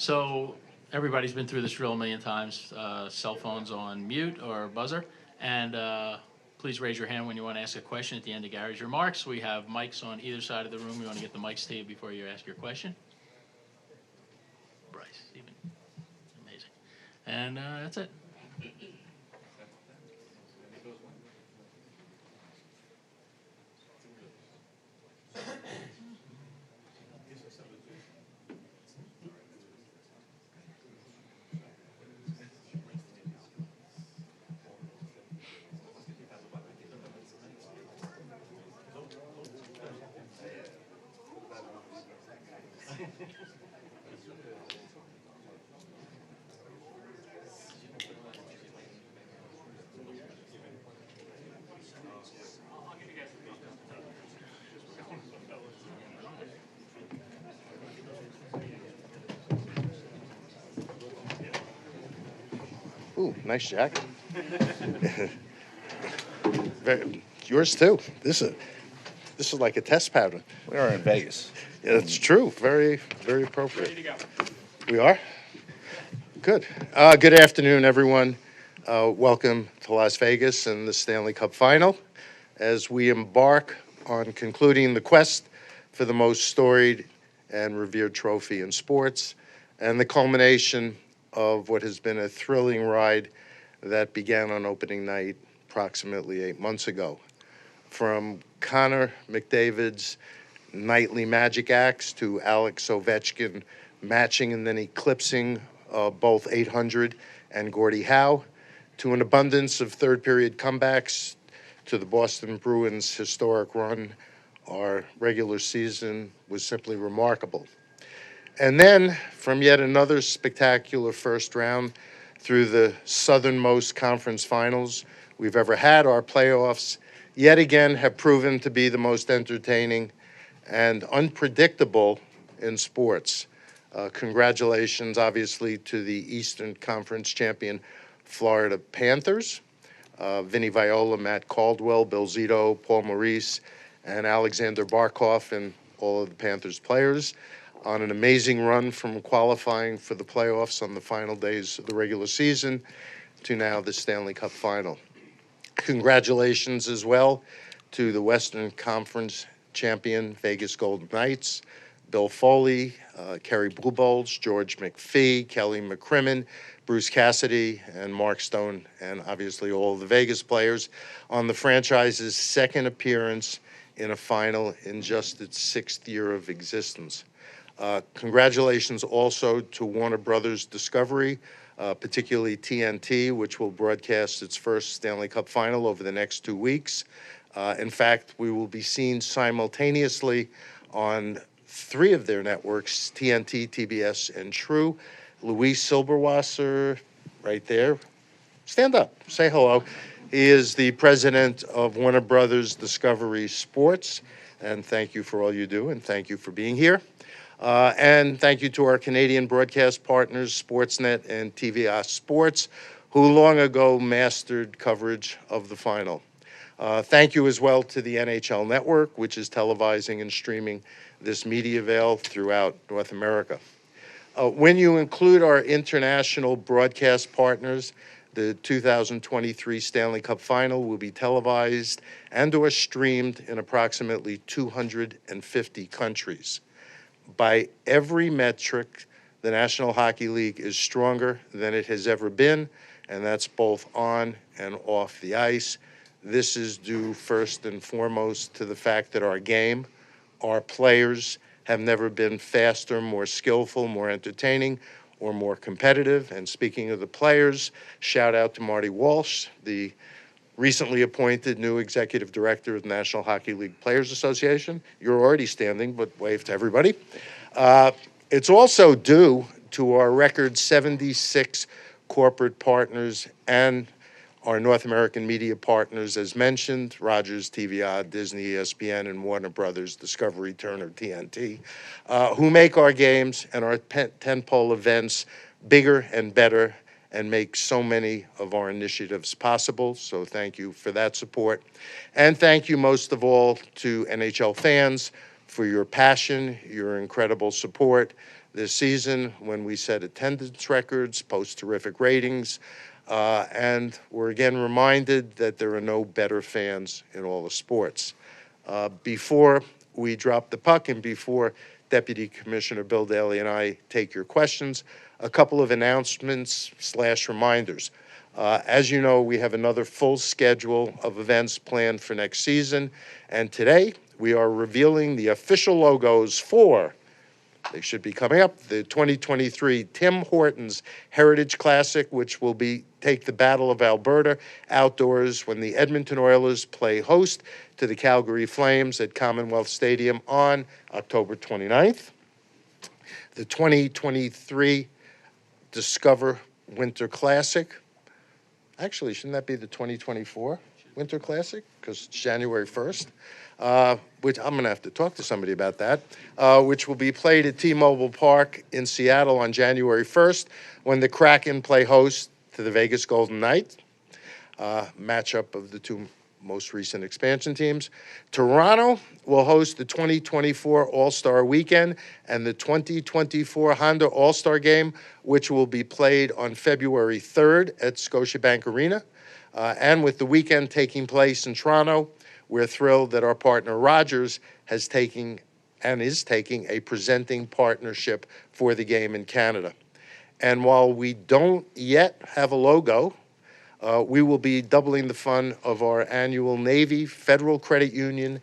So everybody's been through this drill a million times. Cell phones on mute or buzzer. And please raise your hand when you want to ask a question at the end of Gary's remarks. We have mics on either side of the room. We want to get the mics to you before you ask your question. Bryce, Stephen. Amazing. And that's it. Ooh, nice jacket. Yours too. This is like a test pattern. We are in Vegas. Yeah, it's true. Very, very appropriate. Ready to go. We are? Good. Good afternoon, everyone. Welcome to Las Vegas and the Stanley Cup Final as we embark on concluding the quest for the most storied and revered trophy in sports and the culmination of what has been a thrilling ride that began on opening night approximately 8 months ago. From Connor McDavid's nightly magic acts to Alex Ovechkin matching and then eclipsing both 800 and Gordie Howe, to an abundance of third-period comebacks, to the Boston Bruins' historic run, our regular season was simply remarkable. And then, from yet another spectacular first round through the southernmost conference finals we've ever had, our playoffs yet again have proven to be the most entertaining and unpredictable in sports. Congratulations, obviously, to the Eastern Conference champion Florida Panthers. Vinny Viola, Matt Caldwell, Bill Zito, Paul Maurice, and Alexander Barkov, and all of the Panthers players on an amazing run from qualifying for the playoffs on the final days of the regular season to now the Stanley Cup Final. Congratulations as well to the Western Conference champion Vegas Golden Knights, Bill Foley, Kerry Bluebowls, George McPhee, Kelly McCrimmon, Bruce Cassidy, and Mark Stone, and obviously all of the Vegas players on the franchise's second appearance in a final in just its 6th year of existence. Congratulations also to Warner Brothers Discovery, particularly TNT, which will broadcast its first Stanley Cup Final over the next 2 weeks. In fact, we will be seen simultaneously on 3 of their networks, TNT, TBS, and True. Luis Silberwasser, right there. Stand up, say hello. He is the president of Warner Brothers Discovery Sports, and thank you for all you do, and thank you for being here. And thank you to our Canadian broadcast partners, Sportsnet and TVA Sports, who long ago mastered coverage of the final. Thank you as well to the NHL Network, which is televising and streaming this media veil throughout North America. When you include our international broadcast partners, the 2023 Stanley Cup Final will be televised and or streamed in approximately 250 countries. By every metric, the National Hockey League is stronger than it has ever been, and that's both on and off the ice. This is due first and foremost to the fact that our game, our players, have never been faster, more skillful, more entertaining, or more competitive. And speaking of the players, shout out to Marty Walsh, the recently appointed new executive director of the National Hockey League Players Association. You're already standing, but wave to everybody. It's also due to our record 76 corporate partners and our North American media partners, as mentioned, Rogers, TVA, Disney, ESPN, and Warner Brothers, Discovery, Turner, TNT, who make our games and our tentpole events bigger and better and make so many of our initiatives possible. So thank you for that support. And thank you most of all to NHL fans for your passion, your incredible support, this season when we set attendance records, post terrific ratings, and we're again reminded that there are no better fans in all the sports. Before we drop the puck and before Deputy Commissioner Bill Daly and I take your questions, a couple of announcements/reminders. As you know, we have another full schedule of events planned for next season, and today we are revealing the official logos for, they should be coming up, the 2023 Tim Hortons Heritage Classic, which will take the Battle of Alberta outdoors when the Edmonton Oilers play host to the Calgary Flames at Commonwealth Stadium on October 29th. The 2023 Discover Winter Classic. Actually, shouldn't that be the 2024 Winter Classic? Because it's January 1st. Which I'm going to have to talk to somebody about that, which will be played at T-Mobile Park in Seattle on January 1st when the Kraken play host to the Vegas Golden Knights, matchup of the two most recent expansion teams. Toronto will host the 2024 All-Star Weekend and the 2024 Honda All-Star Game, which will be played on February 3rd at Scotiabank Arena. And with the weekend taking place in Toronto, we're thrilled that our partner Rogers is taking a presenting partnership for the game in Canada. And while we don't yet have a logo, we will be doubling the fun of our annual Navy Federal Credit Union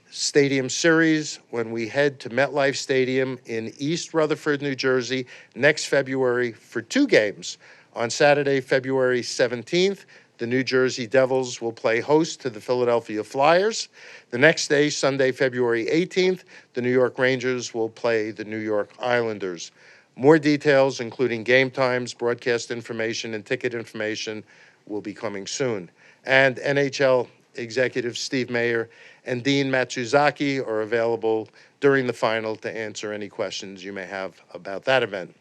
Stadium Series when we head to MetLife Stadium in East Rutherford, New Jersey, next February for 2 games. On Saturday, February 17th, the New Jersey Devils will play host to the Philadelphia Flyers. The next day, Sunday, February 18th, the New York Rangers will play the New York Islanders. More details, including game times, broadcast information, and ticket information, will be coming soon. And NHL executives Steve Mayer and Dean Matsuzaki are available during the final to answer any questions you may have about that event.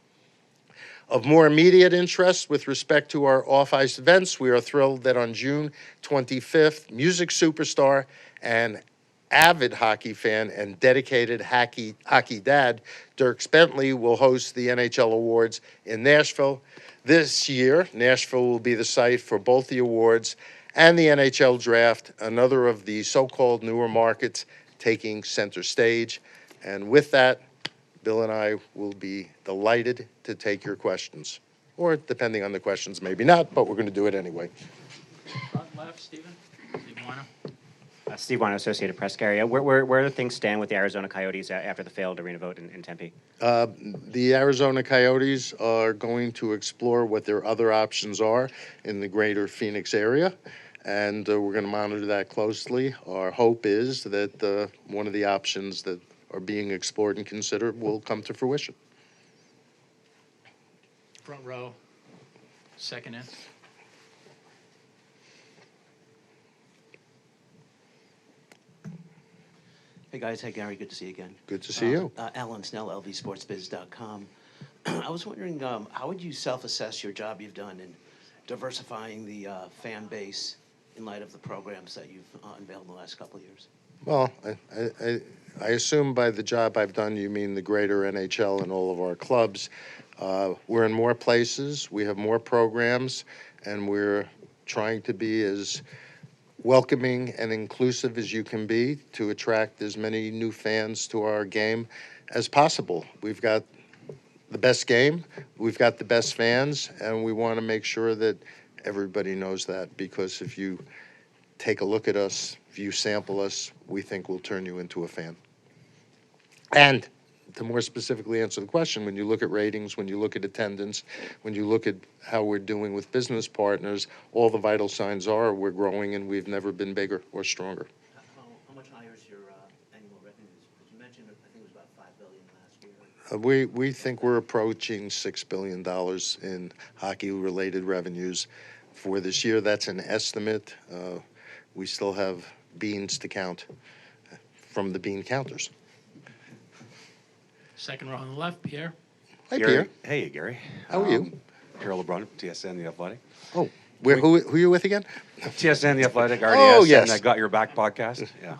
Of more immediate interest with respect to our off-ice events, we are thrilled that on June 25th, music superstar and avid hockey fan and dedicated hockey dad, Dierks Bentley, will host the NHL Awards in Nashville. This year, Nashville will be the site for both the awards and the NHL Draft, another of the so-called newer markets taking center stage. And with that, Bill and I will be delighted to take your questions. Or, depending on the questions, maybe not, but we're going to do it anyway. Front left, Stephen. Steve Wino. Steve Wino, Associated Press area. Where do things stand with the Arizona Coyotes after the failed arena vote in Tempe? The Arizona Coyotes are going to explore what their other options are in the greater Phoenix area, and we're going to monitor that closely. Our hope is that one of the options that are being explored and considered will come to fruition. Front row, second in. Hey guys, hey Gary, good to see you again. Good to see you. Alan Snell, lvsportsbiz.com. I was wondering, how would you self-assess your job you've done in diversifying the fan base in light of the programs that you've unveiled in the last couple of years? Well, I assume by the job I've done, you mean the greater NHL and all of our clubs. We're in more places, we have more programs, and we're trying to be as welcoming and inclusive as you can be to attract as many new fans to our game as possible. We've got the best game, we've got the best fans, and we want to make sure that everybody knows that, because if you take a look at us, if you sample us, we think we'll turn you into a fan. And to more specifically answer the question, when you look at ratings, when you look at attendance, when you look at how we're doing with business partners, all the vital signs are we're growing and we've never been bigger or stronger. How much higher is your annual revenues? Because you mentioned, I think it was about $5 billion last year. We think we're approaching $6 billion in hockey-related revenues for this year. That's an estimate. We still have beans to count from the bean counters. Second row on the left, Pierre. Hi, Gary. Pierre. Hey, Gary. How are you? Harold LeBrun, TSN The Athletic. Oh, who are you with again? TSN The Athletic, RDS, Oh, yes. and I Got Your Back podcast. Yeah.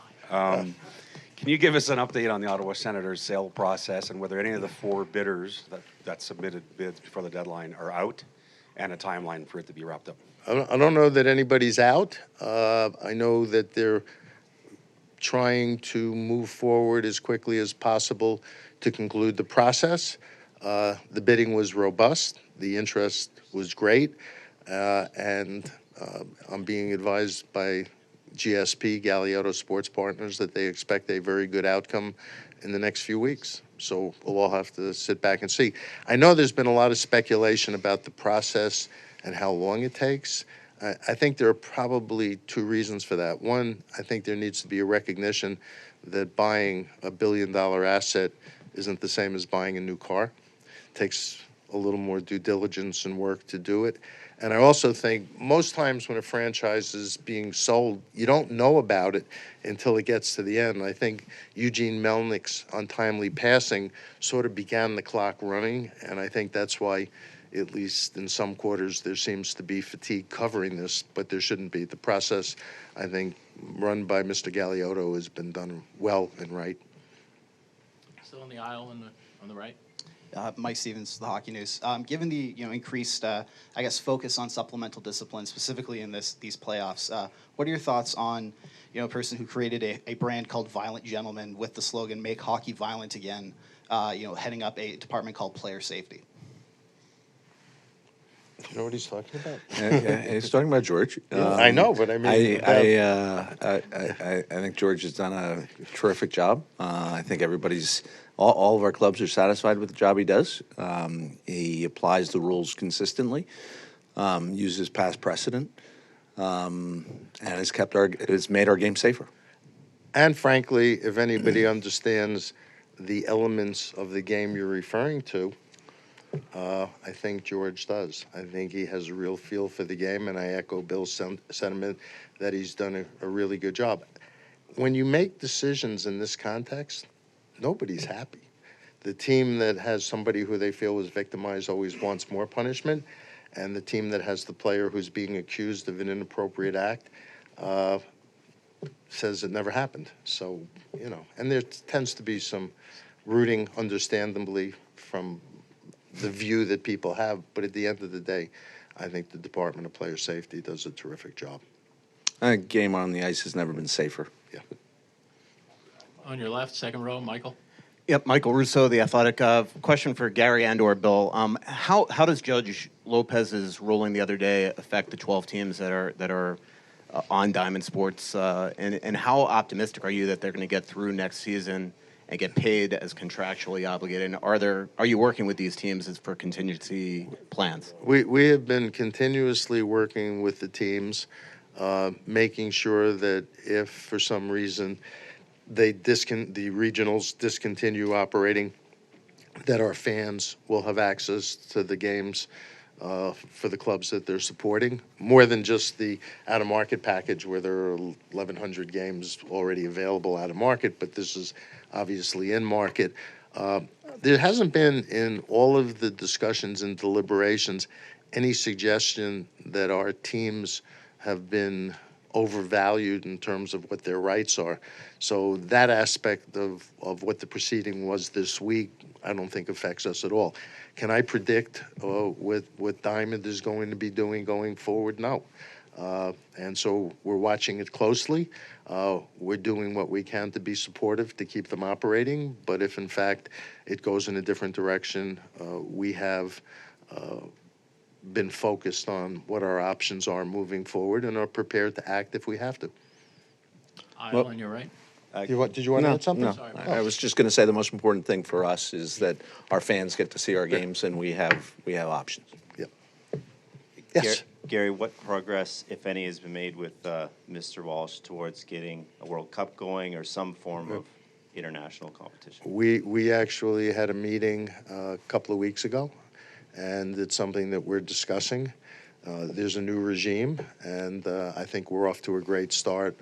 Can you give us an update on the Ottawa Senators sale process and whether any of the 4 bidders that submitted bids before the deadline are out, and a timeline for it to be wrapped up? I don't know that anybody's out. I know that they're trying to move forward as quickly as possible to conclude the process. The bidding was robust. The interest was great. And I'm being advised by GSP, Galeotto Sports Partners, that they expect a very good outcome in the next few weeks. So we'll all have to sit back and see. I know there's been a lot of speculation about the process and how long it takes. I think there are probably 2 reasons for that. One, I think there needs to be a recognition that buying a $1 billion asset isn't the same as buying a new car. It takes a little more due diligence and work to do it. And I also think most times when a franchise is being sold, you don't know about it until it gets to the end. I think Eugene Melnick's untimely passing sort of began the clock running, and I think that's why, at least in some quarters, there seems to be fatigue covering this, but there shouldn't be. The process, I think, run by Mr. Galeotto has been done well and right. Still in the aisle on the right. Mike Stevens, the Hockey News. Given the increased, focus on supplemental discipline, specifically in these playoffs, what are your thoughts on a person who created a brand called Violent Gentlemen with the slogan "Make Hockey Violent Again"? Heading up a department called Player Safety. You know what he's talking about? He's talking about George. I know, but I mean, I think George has done a terrific job. I think all of our clubs are satisfied with the job he does. He applies the rules consistently, uses past precedent, and has made our game safer. and frankly, if anybody understands the elements of the game you're referring to, I think George does. I think he has a real feel for the game, and I echo Bill's sentiment that he's done a really good job. When you make decisions in this context, nobody's happy. The team that has somebody who they feel was victimized always wants more punishment, and the team that has the player who's being accused of an inappropriate act says it never happened. So, and there tends to be some rooting, understandably, from the view that people have, but at the end of the day, I think the Department of Player Safety does a terrific job. A game on the ice has never been safer. Yeah. On your left, second row, Michael. Yep, Michael Russo, The Athletic. Question for Gary and/or Bill. How does Judge Lopez's ruling the other day affect the 12 teams that are on Diamond Sports? And how optimistic are you that they're going to get through next season and get paid as contractually obligated? And are you working with these teams for contingency plans? We have been continuously working with the teams, making sure that if for some reason the regionals discontinue operating, that our fans will have access to the games for the clubs that they're supporting, more than just the out-of-market package where there are 1,100 games already available out-of-market, but this is obviously in-market. There hasn't been, in all of the discussions and deliberations, any suggestion that our teams have been overvalued in terms of what their rights are. So that aspect of what the proceeding was this week, I don't think affects us at all. Can I predict what Diamond is going to be doing going forward? No. And so we're watching it closely. We're doing what we can to be supportive to keep them operating. But if, in fact, it goes in a different direction, we have been focused on what our options are moving forward and are prepared to act if we have to. Aisle on your right. Did you want to add something? No, Sorry. I was just going to say the most important thing for us is that our fans get to see our games and we have options. Yep. Yes. Gary, what progress, if any, has been made with Mr. Walsh towards getting a World Cup going or some form of international competition? We actually had a meeting a couple of weeks ago, and it's something that we're discussing. There's a new regime, and I think we're off to a great start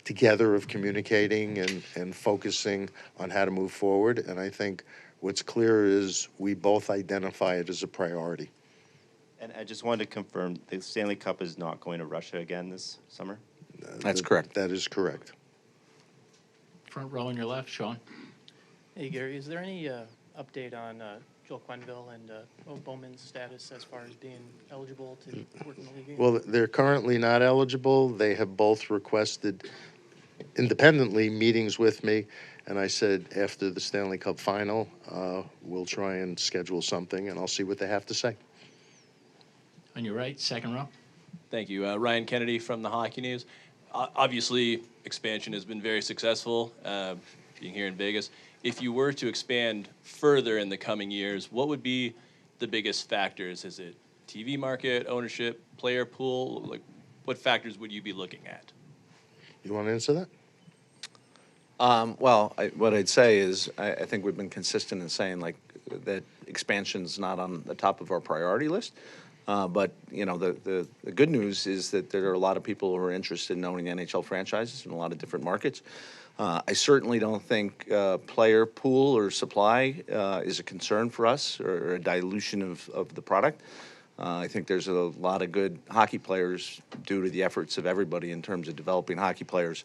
together of communicating and focusing on how to move forward. And I think what's clear is we both identify it as a priority. And I just wanted to confirm, the Stanley Cup is not going to Russia again this summer? That's correct. That is correct. Front row on your left, Sean. Hey, Gary, is there any update on Joel Quenneville and Bowman's status as far as being eligible to work in the league again? Well, they're currently not eligible. They have both requested independently meetings with me, and I said after the Stanley Cup Final, we'll try and schedule something, and I'll see what they have to say. On your right, second row. Thank you. Ryan Kennedy from the Hockey News. Obviously, expansion has been very successful, being here in Vegas. If you were to expand further in the coming years, what would be the biggest factors? Is it TV market, ownership, player pool? Like, what factors would you be looking at? You want to answer that? What I'd say is I think we've been consistent in saying like that expansion's not on the top of our priority list. But you know the good news is that there are a lot of people who are interested in owning NHL franchises in a lot of different markets. I certainly don't think player pool or supply is a concern for us or a dilution of the product. I think there's a lot of good hockey players due to the efforts of everybody in terms of developing hockey players.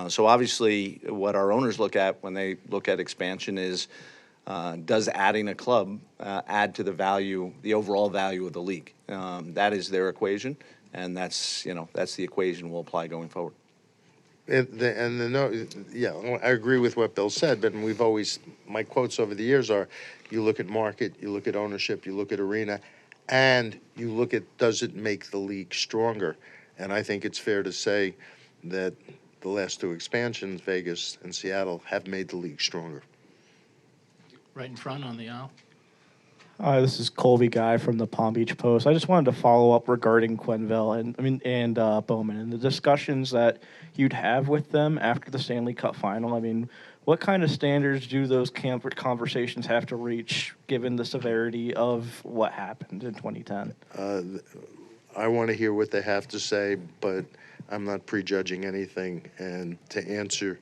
So obviously what our owners look at when they look at expansion is does adding a club add to the value, the overall value of the league? That is their equation, and that's the equation we'll apply going forward. I agree with what Bill said, but my quotes over the years are, you look at market, you look at ownership, you look at arena, and you look at does it make the league stronger? And I think it's fair to say that the last two expansions, Vegas and Seattle, have made the league stronger. Right in front on the aisle. Hi, this is Colby Guy from the Palm Beach Post. I just wanted to follow up regarding Quenneville and Bowman and the discussions that you'd have with them after the Stanley Cup Final. I mean, what kind of standards do those conversations have to reach, given the severity of what happened in 2010? I want to hear what they have to say, but I'm not prejudging anything. And to answer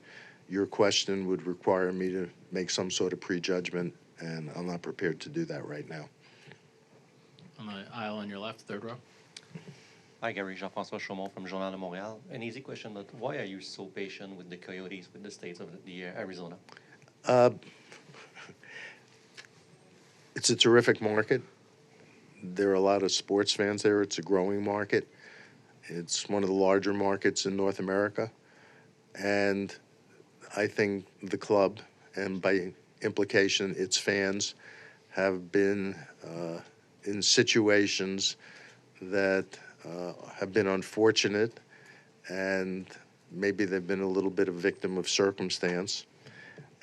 your question would require me to make some sort of prejudgment, and I'm not prepared to do that right now. On the aisle on your left, third row. Hi, Gary. Jean-François Chaumont from Journal de Montréal. An easy question, but why are you so patient with the Coyotes, with the states of Arizona? It's a terrific market. There are a lot of sports fans there. It's a growing market. It's one of the larger markets in North America. And I think the club, and by implication its fans, have been in situations that have been unfortunate, and maybe they've been a little bit a victim of circumstance.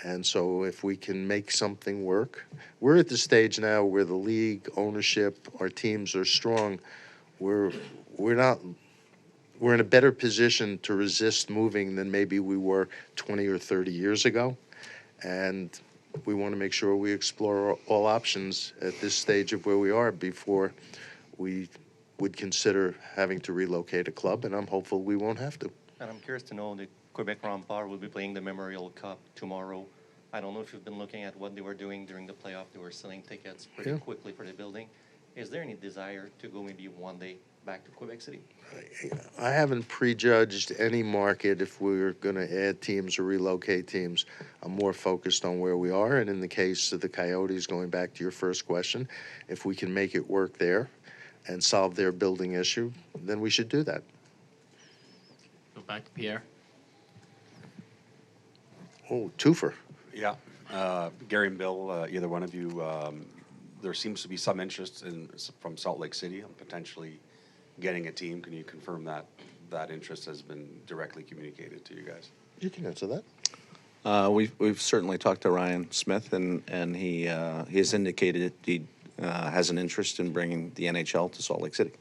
And so if we can make something work, we're at the stage now where the league, ownership, our teams are strong. We're in a better position to resist moving than maybe we were 20 or 30 years ago. And we want to make sure we explore all options at this stage of where we are before we would consider having to relocate a club, and I'm hopeful we won't have to. And I'm curious to know, the Quebec Remparts will be playing the Memorial Cup tomorrow. I don't know if you've been looking at what they were doing during the playoff. They were selling tickets pretty quickly for the building. Is there any desire to go maybe one day back to Quebec City? I haven't prejudged any market if we're going to add teams or relocate teams. I'm more focused on where we are, and in the case of the Coyotes, going back to your first question, if we can make it work there and solve their building issue, then we should do that. Go back to Pierre. Oh, twofer. Yeah. Gary and Bill, either one of you, there seems to be some interest from Salt Lake City on potentially getting a team. Can you confirm that that interest has been directly communicated to you guys? You can answer that. We've certainly talked to Ryan Smith, and he has indicated he has an interest in bringing the NHL to Salt Lake City.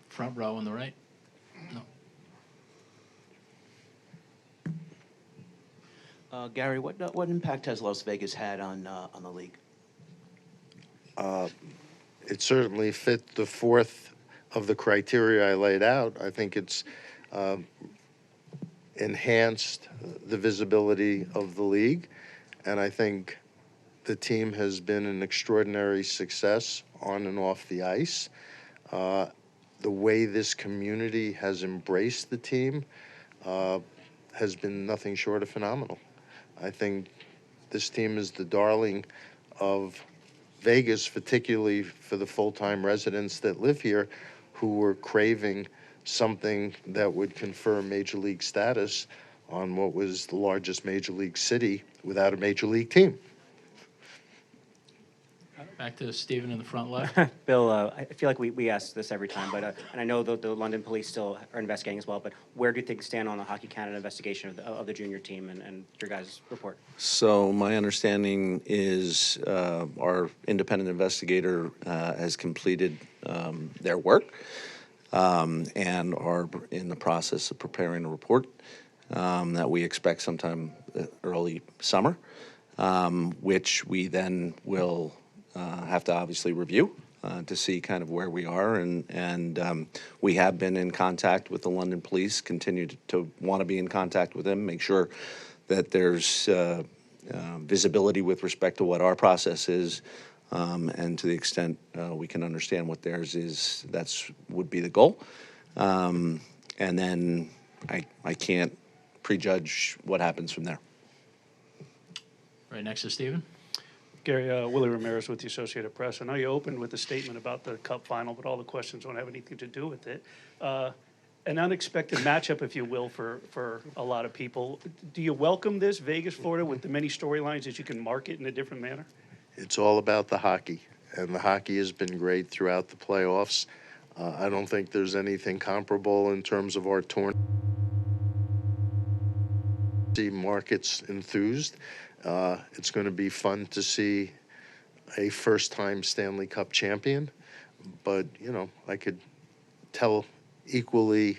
Front row on the right. No. Gary, what impact has Las Vegas had on the league? It certainly fit the fourth of the criteria I laid out. I think it's enhanced the visibility of the league, and I think the team has been an extraordinary success on and off the ice. The way this community has embraced the team, has been nothing short of phenomenal. I think this team is the darling of Vegas, particularly for the full-time residents that live here who were craving something that would confer major league status on what was the largest major league city without a major league team. Back to Stephen in the front left. Bill, I feel like we ask this every time, but and I know the London police still are investigating as well, but where do things stand on the Hockey Canada investigation of the junior team and your guys' report? So my understanding is our independent investigator has completed their work and are in the process of preparing a report that we expect sometime early summer, which we then will have to obviously review to see kind of where we are. And we have been in contact with the London police, continue to want to be in contact with them, make sure that there's visibility with respect to what our process is, and to the extent we can understand what theirs is, that's would be the goal. And then I can't prejudge what happens from there. Right next to Stephen. Gary, Willie Ramirez with the Associated Press. I know you opened with a statement about the Cup Final, but all the questions don't have anything to do with it. An unexpected matchup, if you will, for a lot of people. Do you welcome this, Vegas, Florida, with the many storylines that you can market in a different manner? It's all about the hockey, and the hockey has been great throughout the playoffs. I don't think there's anything comparable in terms of our tournament. See markets enthused. It's going to be fun to see a first-time Stanley Cup champion, but, you know, I could tell equally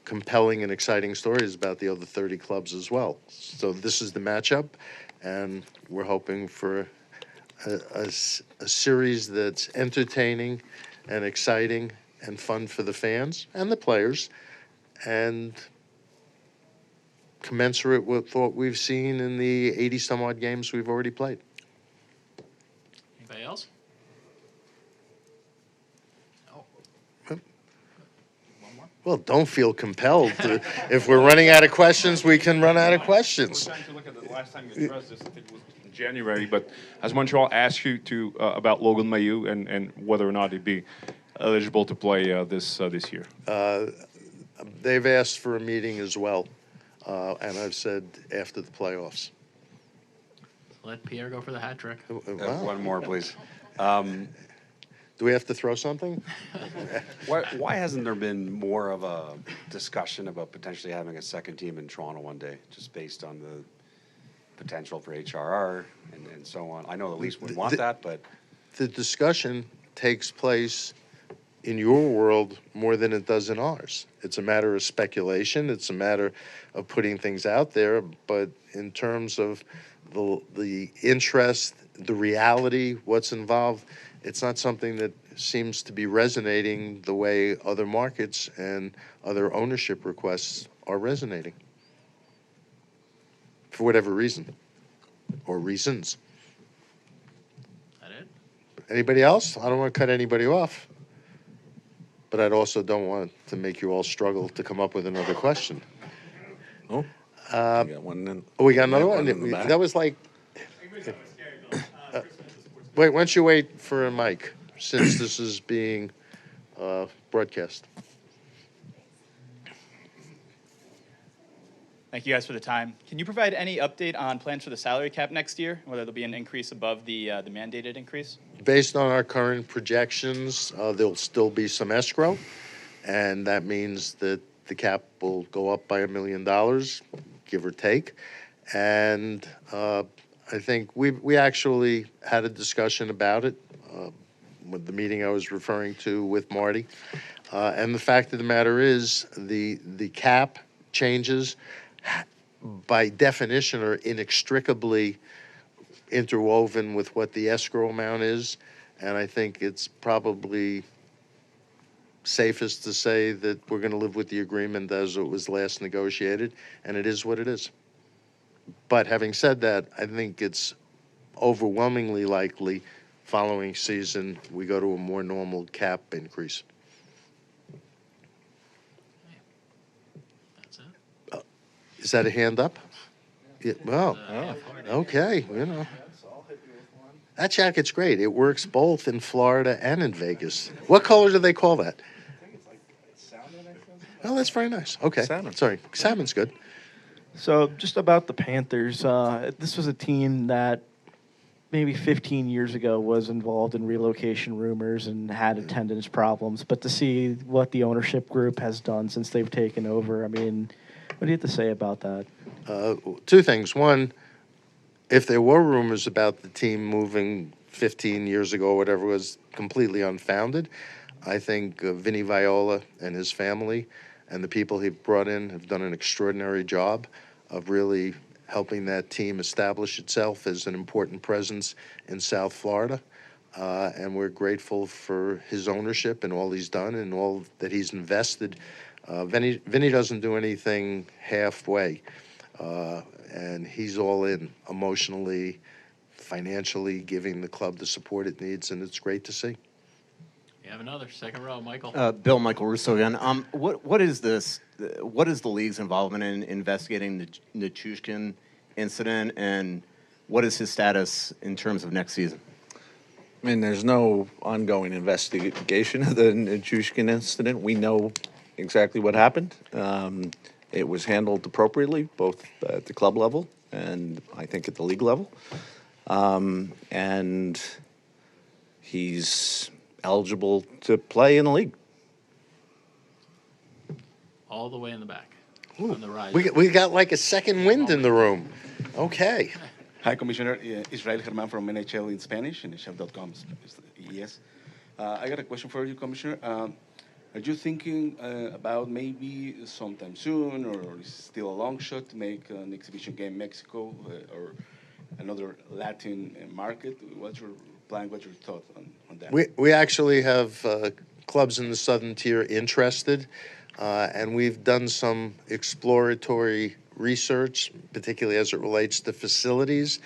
compelling and exciting stories about the other 30 clubs as well. So this is the matchup, and we're hoping for a series that's entertaining and exciting and fun for the fans and the players, and commensurate with what we've seen in the 80-some-odd games we've already played. Anybody else? No. Huh? One more? Well, don't feel compelled. If we're running out of questions, we can run out of questions. We're trying to look at the last time you addressed this, I think it was in January, but has Montreal asked you to about Logan Mailloux and whether or not he'd be eligible to play this year? They've asked for a meeting as well, and I've said after the playoffs. Let Pierre go for the hat trick. Wow. One more, please. Do we have to throw something? Why hasn't there been more of a discussion about potentially having a second team in Toronto one day, just based on the potential for HRR and so on? I know the Leafs would want that, but The discussion takes place in your world more than it does in ours. It's a matter of speculation. It's a matter of putting things out there. But in terms of the interest, the reality, what's involved, it's not something that seems to be resonating the way other markets and other ownership requests are resonating. For whatever reason, or reasons. That it? Anybody else? I don't want to cut anybody off. But I also don't want to make you all struggle to come up with another question. Oh, we got one in. Oh, we got another one? in the back. That was like... Wait, why don't you wait for a mic, since this is being broadcast. Thank you guys for the time. Can you provide any update on plans for the salary cap next year, whether there'll be an increase above the mandated increase? Based on our current projections, there'll still be some escrow, and that means that the cap will go up by $1 million, give or take. And I think we actually had a discussion about it with the meeting I was referring to with Marty. And the fact of the matter is, the cap changes by definition are inextricably interwoven with what the escrow amount is, and I think it's probably safest to say that we're going to live with the agreement as it was last negotiated, and it is what it is. But having said that, I think it's overwhelmingly likely following season we go to a more normal cap increase. That's it. Is that a hand up? Yeah, well, okay, you know. That jacket's great. It works both in Florida and in Vegas. What color do they call that? Oh, that's very nice. Okay. Salmon. Sorry. Salmon's good. So just about the Panthers, this was a team that maybe 15 years ago was involved in relocation rumors and had attendance problems. But to see what the ownership group has done since they've taken over, I mean, what do you have to say about that? Two things. One, if there were rumors about the team moving 15 years ago, whatever, was completely unfounded. I think Vinny Viola and his family and the people he brought in have done an extraordinary job of really helping that team establish itself as an important presence in South Florida. And we're grateful for his ownership and all he's done and all that he's invested. Vinny doesn't do anything halfway. And he's all in emotionally, financially, giving the club the support it needs, and it's great to see. You have another, second row, Michael. Bill, Michael Russo again. What is this? What is the league's involvement in investigating the Nichushkin incident, and what is his status in terms of next season? I mean, there's no ongoing investigation of the Nichushkin incident. We know exactly what happened. It was handled appropriately, both at the club level and I think at the league level. And he's eligible to play in the league. All the way in the back, on the right. We got like a second wind in the room. Okay. Hi, Commissioner. Israel Germán from NHL in Spanish, NHL.com. Yes. I got a question for you, Commissioner. Are you thinking about maybe sometime soon, or is it still a long shot to make an exhibition game in Mexico or another Latin market? What's your plan? What's your thought on that? We actually have clubs in the Southern Tier interested, and we've done some exploratory research, particularly as it relates to facilities,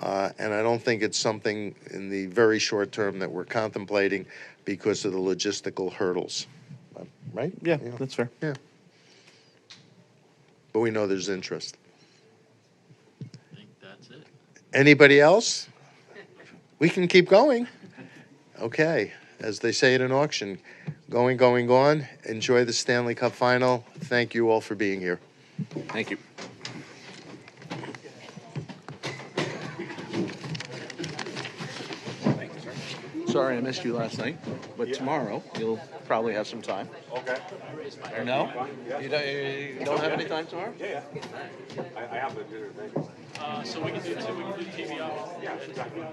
and I don't think it's something in the very short term that we're contemplating because of the logistical hurdles. Right? Yeah, that's fair. Yeah. But we know there's interest. I think that's it. Anybody else? We can keep going. Okay. As they say at an auction, going, going, gone. Enjoy the Stanley Cup Final. Thank you all for being here. Thank you. Sorry I missed you last night, but tomorrow you'll probably have some time. Okay. Or no? You don't have any time tomorrow? Yeah. I have the dinner. So we can do TV hours. Yeah, exactly.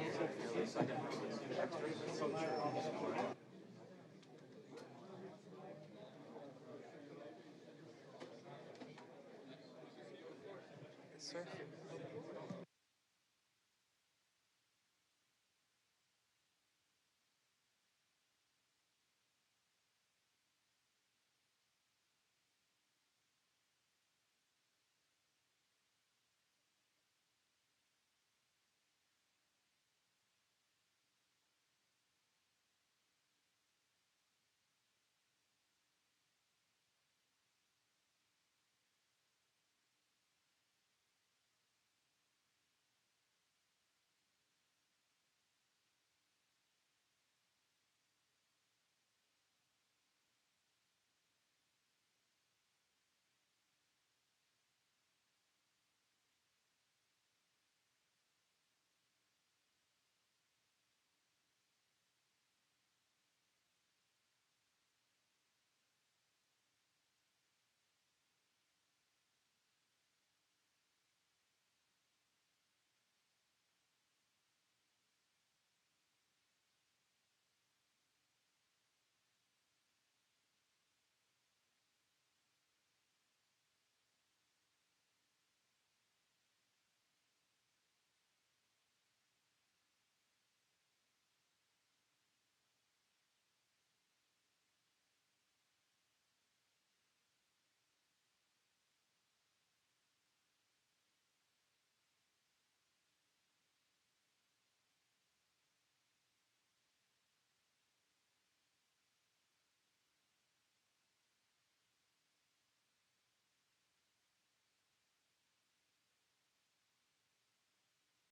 Sir?